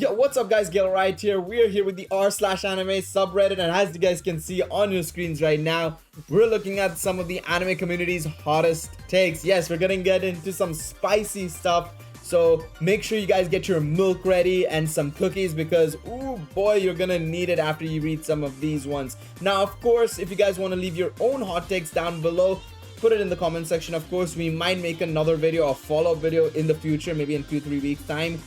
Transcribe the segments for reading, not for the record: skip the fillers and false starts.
Yo, what's up guys, Galeriot here. We're here with the r/anime subreddit, and as you guys can see on your screens right now, we're looking at some of the anime community's hottest takes. Yes, we're gonna get into some spicy stuff, so make sure you guys get your milk ready and some cookies because, ooh boy, you're gonna need it after you read some of these ones. Now, of course, if you guys want to leave your own hot takes down below, put it in the comment section. Of course, we might make another video, a follow-up video in the future, maybe in 2-3 weeks time,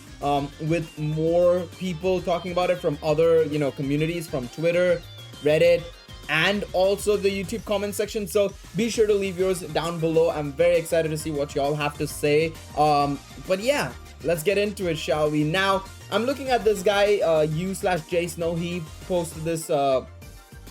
with more people talking about it from other communities, from Twitter, Reddit, and also the YouTube comment section. So be sure to leave yours down below. I'm very excited to see what y'all have to say. But yeah, let's get into it, shall we? Now, I'm looking at this guy, u/jsnow. He posted this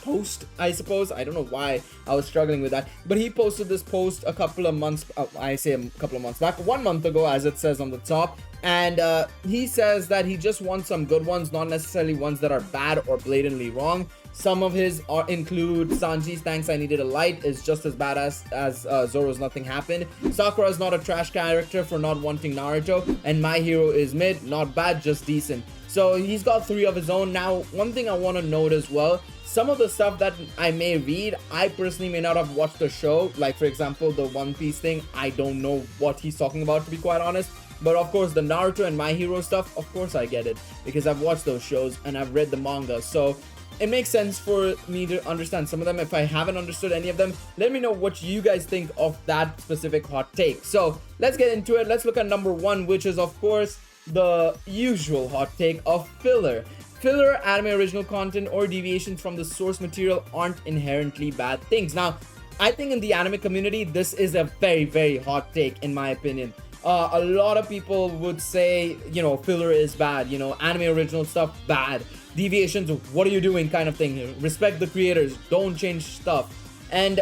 post, I suppose. I don't know why I was struggling with that, but he posted this post a couple of months back, 1 month ago, as it says on the top. And he says that he just wants some good ones, not necessarily ones that are bad or blatantly wrong. Some of his include Sanji's "Thanks, I Needed a Light" is just as badass as Zoro's "Nothing Happened." Sakura is not a trash character for not wanting Naruto, and My Hero is mid, not bad, just decent. So he's got 3 of his own. Now, one thing I want to note as well, some of the stuff that I may read, I personally may not have watched the show. Like, for example, the One Piece thing, I don't know what he's talking about, to be quite honest. But of course, the Naruto and My Hero stuff, of course I get it, because I've watched those shows and I've read the manga. So it makes sense for me to understand some of them. If I haven't understood any of them, let me know what you guys think of that specific hot take. So let's get into it. Let's look at number 1, which is, of course, the usual hot take of filler. Filler, anime original content, or deviations from the source material aren't inherently bad things. Now, I think in the anime community, this is a very, very hot take, in my opinion. A lot of people would say, filler is bad, anime original stuff, bad. Deviations, what are you doing, kind of thing. Respect the creators, don't change stuff. And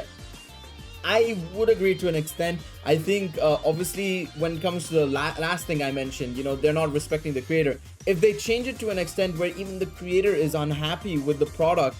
I would agree to an extent. I think, obviously, when it comes to the last thing I mentioned, they're not respecting the creator. If they change it to an extent where even the creator is unhappy with the product,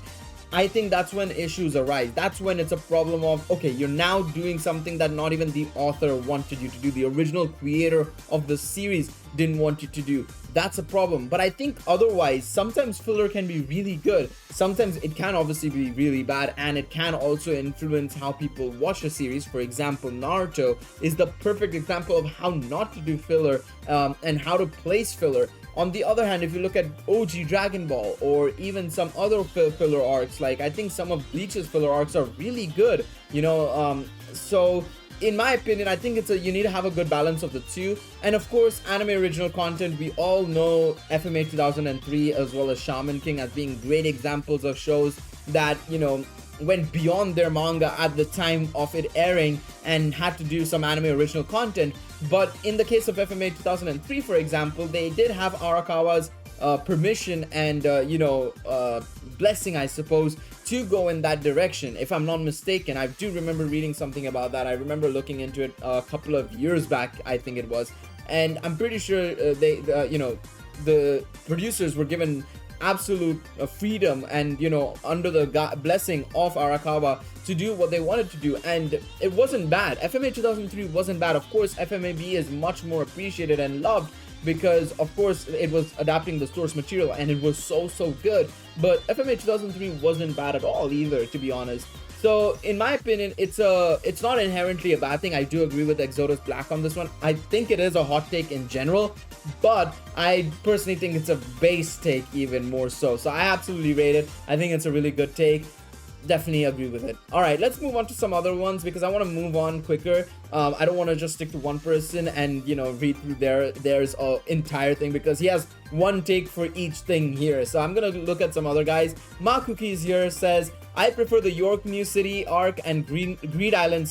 I think that's when issues arise. That's when it's a problem of, okay, you're now doing something that not even the author wanted you to do. The original creator of the series didn't want you to do. That's a problem. But I think otherwise, sometimes filler can be really good. Sometimes it can obviously be really bad, and it can also influence how people watch a series. For example, Naruto is the perfect example of how not to do filler, and how to place filler. On the other hand, if you look at OG Dragon Ball or even some other filler arcs, like I think some of Bleach's filler arcs are really good, so in my opinion, I think you need to have a good balance of the two. And of course, anime original content, we all know FMA 2003 as well as Shaman King as being great examples of shows that, went beyond their manga at the time of it airing and had to do some anime original content. But in the case of FMA 2003, for example, they did have Arakawa's permission and blessing, I suppose, to go in that direction, if I'm not mistaken. I do remember reading something about that. I remember looking into it a couple of years back, I think it was, and I'm pretty sure the producers were given absolute freedom and under the blessing of Arakawa to do what they wanted to do, and it wasn't bad. FMA 2003 wasn't bad. Of course, FMAB is much more appreciated and loved because, of course, it was adapting the source material and it was so good. But FMA 2003 wasn't bad at all either, to be honest. So in my opinion, it's not inherently a bad thing. I do agree with Exodus Black on this one. I think it is a hot take in general, but I personally think it's a base take even more so. So I absolutely rate it. I think it's a really good take. Definitely agree with it. All right, let's move on to some other ones because I want to move on quicker. I don't want to just stick to one person and read through there's a entire thing, because he has one take for each thing here. So I'm gonna look at some other guys. Ma Cookies here says, I prefer the York New City arc and Greed Island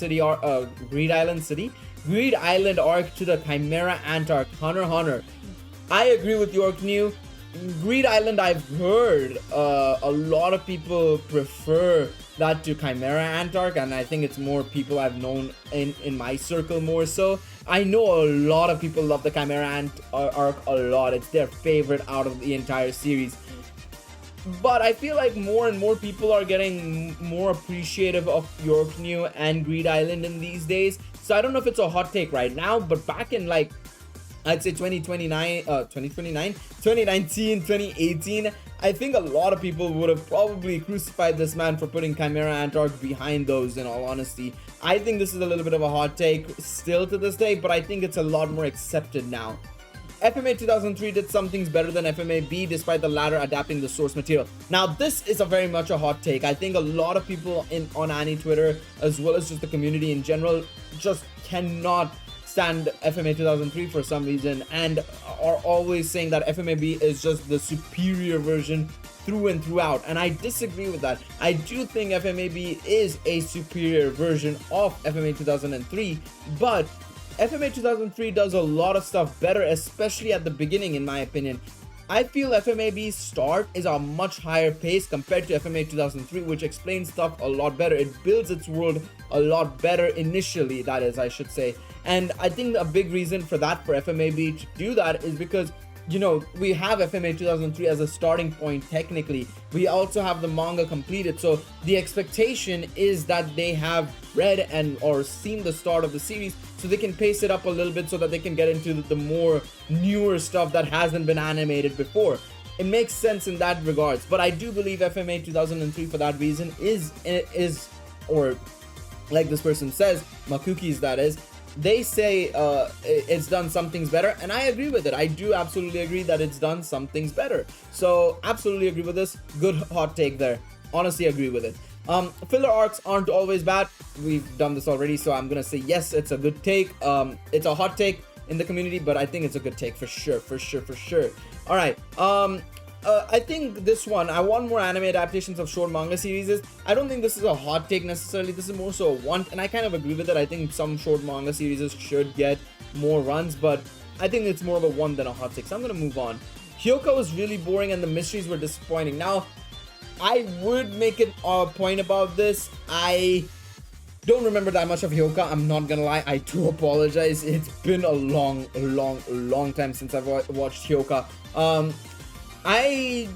arc to the Chimera Ant arc. Hunter. I agree with York New. Greed Island, I've heard a lot of people prefer that to Chimera Ant arc, and I think it's more people I've known in my circle more so. I know a lot of people love the Chimera Ant arc a lot. It's their favorite out of the entire series. But I feel like more and more people are getting more appreciative of York New and Greed Island in these days. So I don't know if it's a hot take right now, but back in like I'd say 2019, 2018. I think a lot of people would have probably crucified this man for putting Chimera Antark behind those, in all honesty. I think this is a little bit of a hot take still to this day, but I think it's a lot more accepted now. FMA 2003 did some things better than FMA-B despite the latter adapting the source material. Now, this is a very much a hot take. I think a lot of people on Annie Twitter, as well as just the community in general, just cannot stand FMA 2003 for some reason and are always saying that FMA-B is just the superior version through and throughout, and I disagree with that. I do think FMA-B is a superior version of FMA 2003, but FMA 2003 does a lot of stuff better, especially at the beginning, in my opinion. I feel FMA-B's start is a much higher pace compared to FMA 2003, which explains stuff a lot better. It builds its world a lot better initially, that is, I should say. And I think a big reason for that, for FMA-B to do that, is because, you know, we have FMA 2003 as a starting point technically. We also have the manga completed, so the expectation is that they have read and or seen the start of the series, so they can pace it up a little bit so that they can get into the more newer stuff that hasn't been animated before. It makes sense in that regards, but I do believe FMA 2003 for that reason is or like this person says, Makuki's that is, they say it's done some things better, and I agree with it. I do absolutely agree that it's done some things better. So absolutely agree with this. Good hot take there. Honestly agree with it. Filler arcs aren't always bad. We've done this already, so I'm gonna say yes, it's a good take. It's a hot take in the community, but I think it's a good take for sure. All right. I think this one, I want more anime adaptations of short manga series. I don't think this is a hot take necessarily. This is more so a want, and I kind of agree with it. I think some short manga series should get more runs, but I think it's more of a want than a hot take. So I'm gonna move on. Hyoka was really boring and the mysteries were disappointing. Now, I would make it a point about this. I don't remember that much of Hyoka, I'm not gonna lie. I do apologize. It's been a long time since I've watched Hyoka. I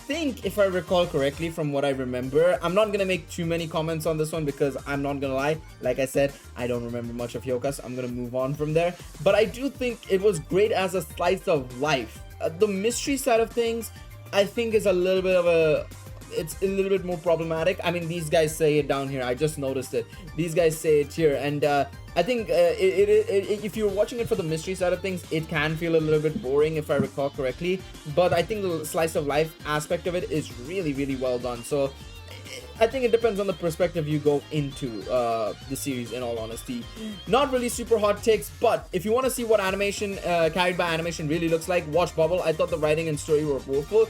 think, if I recall correctly from what I remember, I'm not gonna make too many comments on this one because I'm not gonna lie, like I said, I don't remember much of Hyoka, so I'm gonna move on from there. But I do think it was great as a slice of life. The mystery side of things, I think, is a little bit of it's a little bit more problematic. I mean, these guys say it down here. I just noticed it. These guys say it here, and I think if you're watching it for the mystery side of things, it can feel a little bit boring, if I recall correctly. But I think the slice of life aspect of it is really well done. So I think it depends on the perspective you go into the series, in all honesty. Not really super hot takes, but if you want to see what animation carried by animation really looks like, watch Bubble. I thought the writing and story were woeful.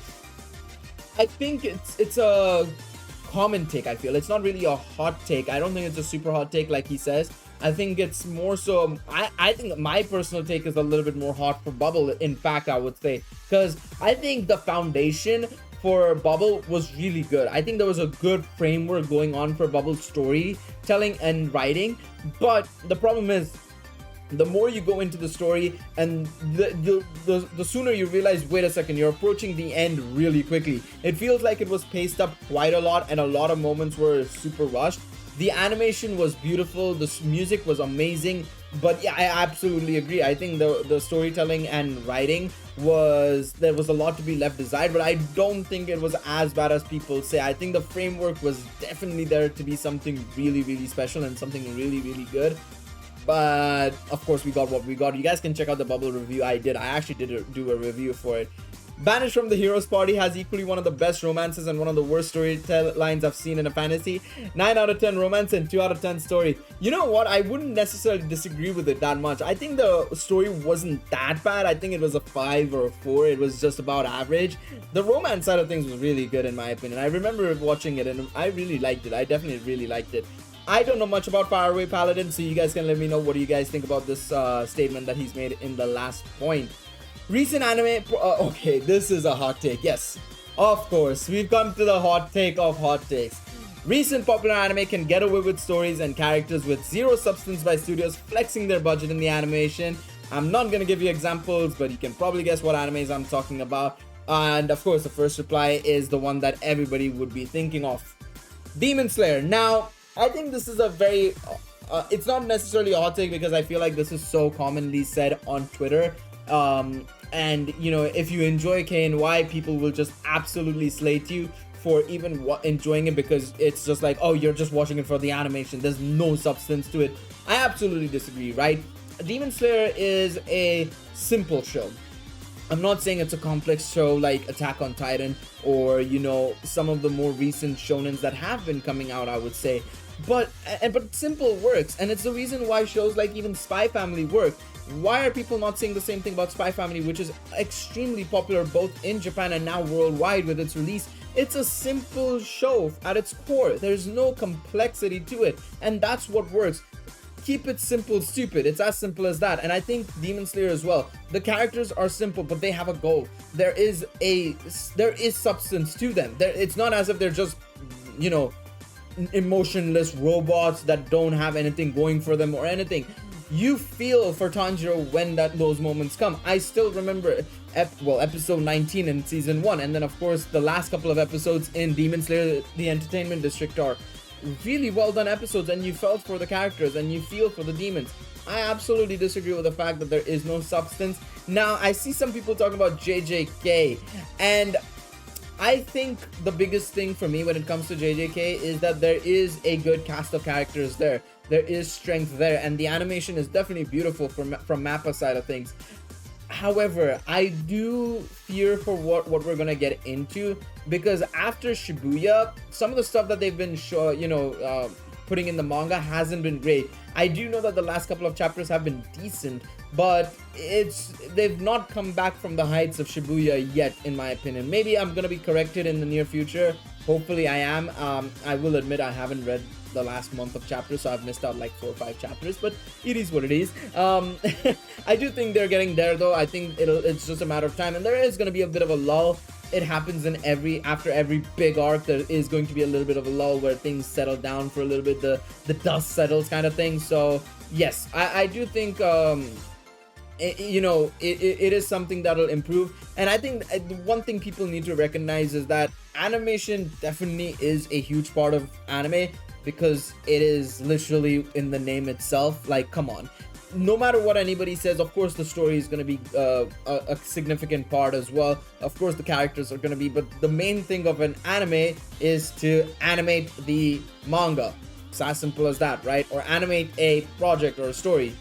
I think it's a common take. I feel it's not really a hot take. I don't think it's a super hot take like he says. I think it's more so, I think my personal take is a little bit more hot for Bubble, in fact, I would say, because I think the foundation for Bubble was really good. I think there was a good framework going on for Bubble's storytelling and writing, but the problem is, the more you go into the story and the sooner you realize, wait a second, you're approaching the end really quickly. It feels like it was paced up quite a lot and a lot of moments were super rushed. The animation was beautiful, the music was amazing, but yeah, I absolutely agree. I think the storytelling and writing there was a lot to be left desired, but I don't think it was as bad as people say. I think the framework was definitely there to be something really special and something really good. But of course, we got what we got. You guys can check out the Bubble review I did. I actually did do a review for it. Banished from the Heroes Party has equally one of the best romances and one of the worst storylines I've seen in a fantasy. 9 out of 10 romance and 2 out of 10 story. You know what? I wouldn't necessarily disagree with it that much. I think the story wasn't that bad. I think it was a 5 or a 4. It was just about average. The romance side of things was really good in my opinion. I remember watching it and I really liked it. I definitely really liked it. I don't know much about Faraway Paladin, so you guys can let me know what do you guys think about this statement that he's made in the last point. Recent anime... okay, this is a hot take. Yes, of course. We've come to the hot take of hot takes. Recent popular anime can get away with stories and characters with zero substance by studios flexing their budget in the animation. I'm not going to give you examples, but you can probably guess what animes I'm talking about. And of course, the first reply is the one that everybody would be thinking of. Demon Slayer. Now, I think this is a very... it's not necessarily a hot take because I feel like this is so commonly said on Twitter. And you know, if you enjoy KNY, people will just absolutely slate you for even enjoying it, because it's just like, oh, you're just watching it for the animation, there's no substance to it. I absolutely disagree, right? Demon Slayer is a simple show. I'm not saying it's a complex show like Attack on Titan or, you know, some of the more recent shonens that have been coming out, I would say. But simple works, and it's the reason why shows like even Spy Family work. Why are people not saying the same thing about Spy Family, which is extremely popular both in Japan and now worldwide with its release? It's a simple show at its core. There's no complexity to it, and that's what works. Keep it simple, stupid. It's as simple as that. And I think Demon Slayer as well. The characters are simple, but they have a goal. There is substance to them. It's not as if they're just, you know, emotionless robots that don't have anything going for them or anything. You feel for Tanjiro when those moments come. I still remember episode 19 in season 1, and then of course the last couple of episodes in Demon Slayer the Entertainment District are really well done episodes, and you felt for the characters and you feel for the demons. I absolutely disagree with the fact that there is no substance. Now I see some people talking about JJK, and I think the biggest thing for me when it comes to JJK is that there is a good cast of characters there. There is strength there, and the animation is definitely beautiful from MAPPA side of things. However, I do fear for what we're gonna get into, because after Shibuya, some of the stuff that they've been putting in the manga hasn't been great. I do know that the last couple of chapters have been decent, but they've not come back from the heights of Shibuya yet, in my opinion. Maybe I'm gonna be corrected in the near future. Hopefully I am. I will admit I haven't read the last month of chapters, so I've missed out like 4 or 5 chapters, but it is what it is. I do think they're getting there though. I think it's just a matter of time, and there is going to be a bit of a lull. It happens in after every big arc. There is going to be a little bit of a lull where things settle down for a little bit, the dust settles kind of thing. So yes, I do think it is something that'll improve. And I think the one thing people need to recognize is that animation definitely is a huge part of anime, because it is literally in the name itself. Like, come on, no matter what anybody says, of course the story is going to be a significant part as well. Of course the characters are going to be, but the main thing of an anime is to animate the manga. It's as simple as that, right? Or animate a project or a story.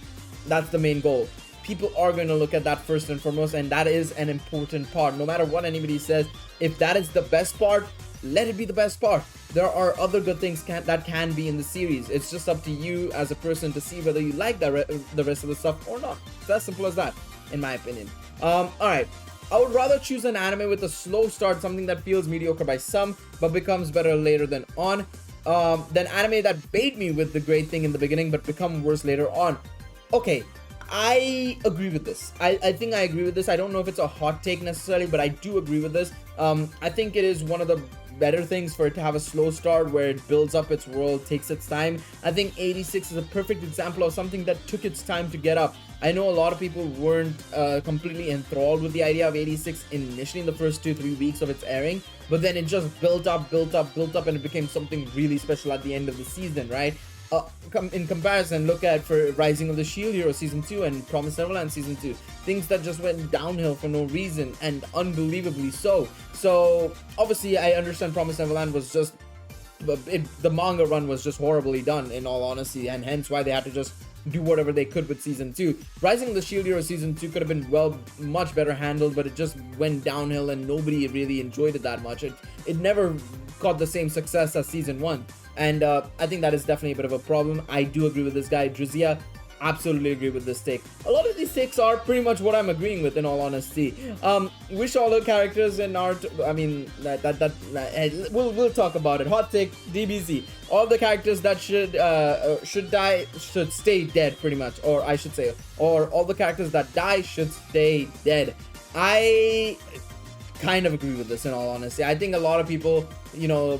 That's the main goal. People are going to look at that first and foremost, and that is an important part. No matter what anybody says, if that is the best part, let it be the best part. There are other good things that can be in the series. It's just up to you as a person to see whether you like the rest of the stuff or not. It's as simple as that, in my opinion. Alright, I would rather choose an anime with a slow start, something that feels mediocre by some but becomes better later than anime that bait me with the great thing in the beginning but become worse later on. Okay, I agree with this. I think I agree with this. I don't know if it's a hot take necessarily, but I do agree with this. I think it is one of the better things for it to have a slow start where it builds up its world, takes its time. I think 86 is a perfect example of something that took its time to get up. I know a lot of people weren't completely enthralled with the idea of 86 initially in the first 2-3 weeks of its airing, but then it just built up, and it became something really special at the end of the season, right? In comparison, look at for Rising of the Shield Hero Season 2 and Promised Neverland Season 2. Things that just went downhill for no reason, and unbelievably so. So, obviously, I understand Promised Neverland was just... the manga run was just horribly done, in all honesty, and hence why they had to just do whatever they could with Season 2. Rising of the Shield Hero Season 2 could have been, much better handled, but it just went downhill and nobody really enjoyed it that much. It never got the same success as Season 1. And I think that is definitely a bit of a problem. I do agree with this guy, Drizia. Absolutely agree with this take. A lot of these takes are pretty much what I'm agreeing with, in all honesty. Wish all the characters in art. I mean, we'll talk about it. Hot take, DBZ. All the characters that should die should stay dead, pretty much. Or I should say, or all the characters that die should stay dead. I kind of agree with this, in all honesty. I think a lot of people,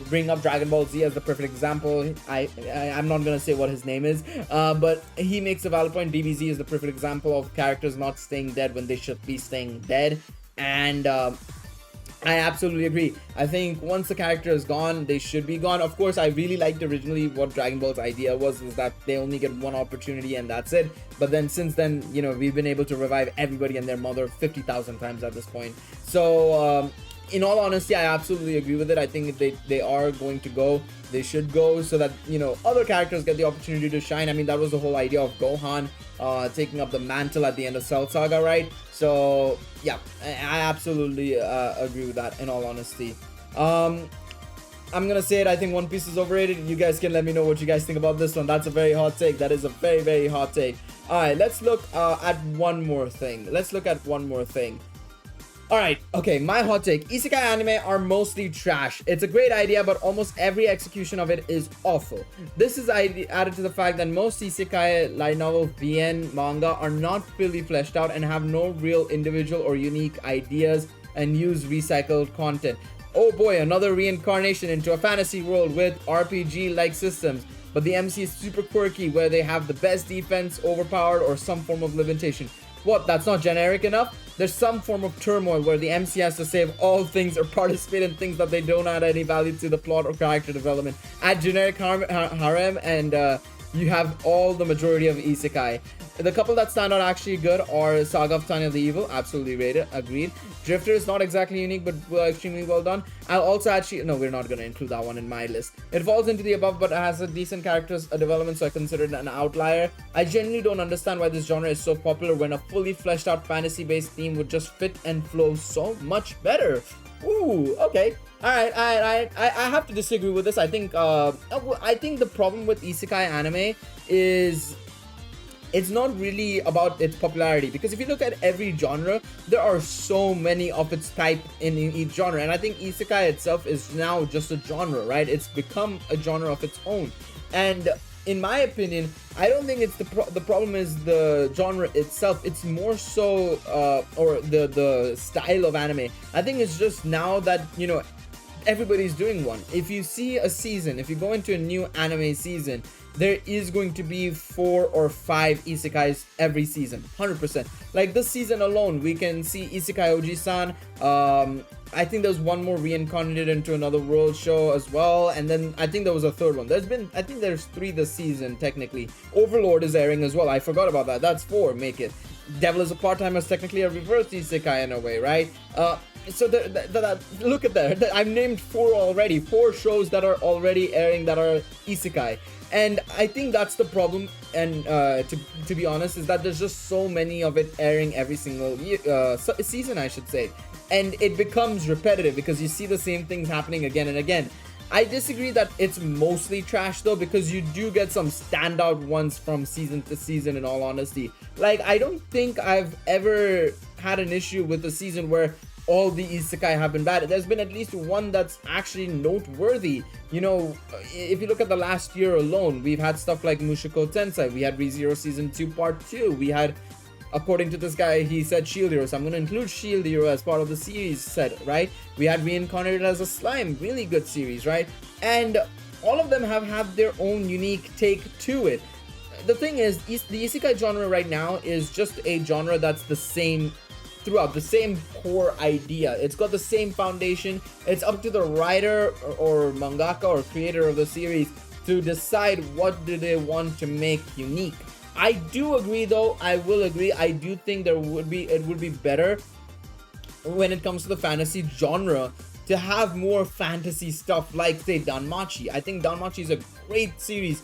bring up Dragon Ball Z as the perfect example. I'm not gonna say what his name is, but he makes a valid point. DBZ is the perfect example of characters not staying dead when they should be staying dead. And I absolutely agree. I think once the character is gone, they should be gone. Of course, I really liked originally what Dragon Ball's idea was that they only get one opportunity and that's it. But then since then, you know, we've been able to revive everybody and their mother 50,000 times at this point. So, in all honesty, I absolutely agree with it. I think if they are going to go, they should go so that, you know, other characters get the opportunity to shine. I mean, that was the whole idea of Gohan taking up the mantle at the end of Cell Saga, right? So yeah, I absolutely agree with that, in all honesty. I'm gonna say it, I think One Piece is overrated. You guys can let me know what you guys think about this one. That's a very hot take. That is a very, very hot take. All right, let's look at one more thing. Alright, okay, my hot take. Isekai anime are mostly trash. It's a great idea, but almost every execution of it is awful. This is added to the fact that most isekai, light novel, VN, manga are not fully fleshed out and have no real individual or unique ideas and use recycled content. Oh boy, another reincarnation into a fantasy world with RPG-like systems. But the MC is super quirky, where they have the best defense, overpowered, or some form of limitation. What, that's not generic enough? There's some form of turmoil where the MC has to save all things or participate in things that they don't add any value to the plot or character development. Add generic harem and you have all the majority of isekai. The couple that stand out actually good are Saga of Tanya the Evil, absolutely rated, agreed. Drifter is not exactly unique, but extremely well done. I'll also actually, no, we're not going to include that one in my list. It falls into the above, but it has a decent character development, so I consider it an outlier. I genuinely don't understand why this genre is so popular when a fully fleshed out fantasy-based theme would just fit and flow so much better. Ooh, okay. Alright, I have to disagree with this. I think the problem with isekai anime is it's not really about its popularity, because if you look at every genre, there are so many of its type in each genre, and I think isekai itself is now just a genre, right? It's become a genre of its own, and in my opinion, I don't think it's the problem is the genre itself. It's more so or the style of anime. I think it's just now that, you know, everybody's doing one. If you see a season, if you go into a new anime season, there is going to be 4 or 5 isekais every season, 100%. Like this season alone, we can see Isekai Oji-san. I think there's one more reincarnated into another world show as well, and then I think there was a third one. I think there's 3 this season technically. Overlord is airing as well. I forgot about that. That's 4. Make it. Devil is a Part-Timer is technically a reverse isekai in a way, right? So look at that. I've named 4 already. 4 shows that are already airing that are isekai. And I think that's the problem, and to be honest, is that there's just so many of it airing every single season, I should say. And it becomes repetitive because you see the same things happening again and again. I disagree that it's mostly trash though, because you do get some standout ones from season to season, in all honesty. Like, I don't think I've ever had an issue with a season where all the isekai have been bad. There's been at least one that's actually noteworthy. You know, if you look at the last year alone, we've had stuff like Mushoku Tensei, we had ReZero Season 2 Part 2, we had, according to this guy, he said Shield Hero, so I'm going to include Shield Hero as part of the series set, right? We had Reincarnated as a Slime, really good series, right? And all of them have had their own unique take to it. The thing is, the isekai genre right now is just a genre that's the same throughout, the same core idea. It's got the same foundation. It's up to the writer or mangaka or creator of the series to decide what do they want to make unique. I do agree though, I will agree, I do think it would be better when it comes to the fantasy genre to have more fantasy stuff like, say, Danmachi. I think Danmachi is a great series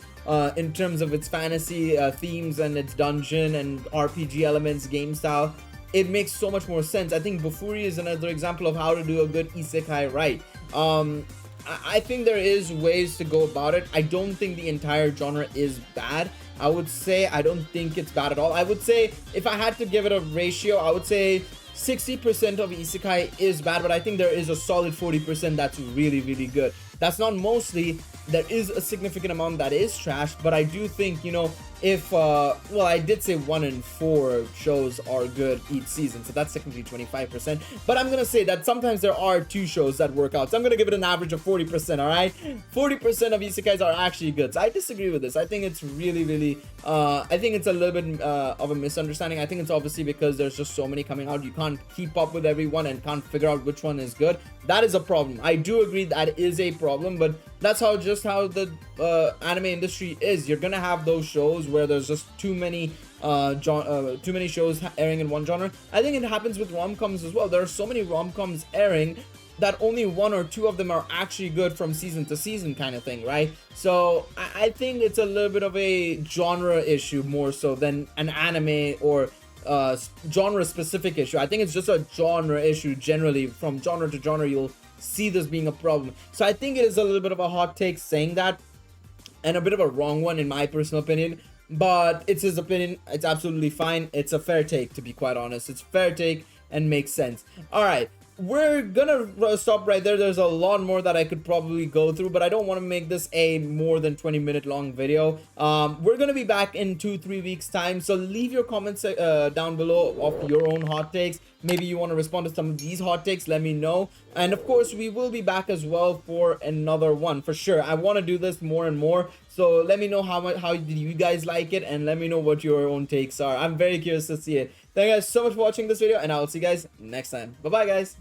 in terms of its fantasy themes and its dungeon and RPG elements, game style. It makes so much more sense. I think Bufuri is another example of how to do a good isekai right. I think there is ways to go about it. I don't think the entire genre is bad. I would say I don't think it's bad at all. I would say if I had to give it a ratio, I would say 60% of isekai is bad, but I think there is a solid 40% that's really, really good. That's not mostly. There is a significant amount that is trash, but I do think, you know, if well, I did say 1 in 4 shows are good each season, so that's technically 25%, but I'm gonna say that sometimes there are 2 shows that work out, so I'm gonna give it an average of 40%. All right, 40% of isekais are actually good. So I disagree with this. I think it's really I think it's a little bit of a misunderstanding. I think it's obviously because there's just so many coming out, you can't keep up with everyone and can't figure out which one is good. That is a problem. I do agree that is a problem, but that's just how the anime industry is. You're gonna have those shows where there's just too many shows airing in one genre. I think it happens with rom-coms as well. There are so many rom-coms airing that only 1 or 2 of them are actually good from season to season, kind of thing, right? So I think it's a little bit of a genre issue more so than an anime or genre specific issue. I think it's just a genre issue generally. From genre to genre, you'll see this being a problem. So I think it is a little bit of a hot take saying that, and a bit of a wrong one in my personal opinion, but it's his opinion. It's absolutely fine. It's a fair take, to be quite honest. It's a fair take and makes sense. All right, we're gonna stop right there. There's a lot more that I could probably go through, but I don't want to make this a more than 20-minute long video. We're gonna be back in 2-3 weeks time, so leave your comments down below of your own hot takes. Maybe you want to respond to some of these hot takes, let me know. And of course, we will be back as well for another one for sure. I want to do this more and more, so let me know how did you guys like it, and let me know what your own takes are. I'm very curious to see it. Thank you guys so much for watching this video, and I'll see you guys next time. Bye bye, guys.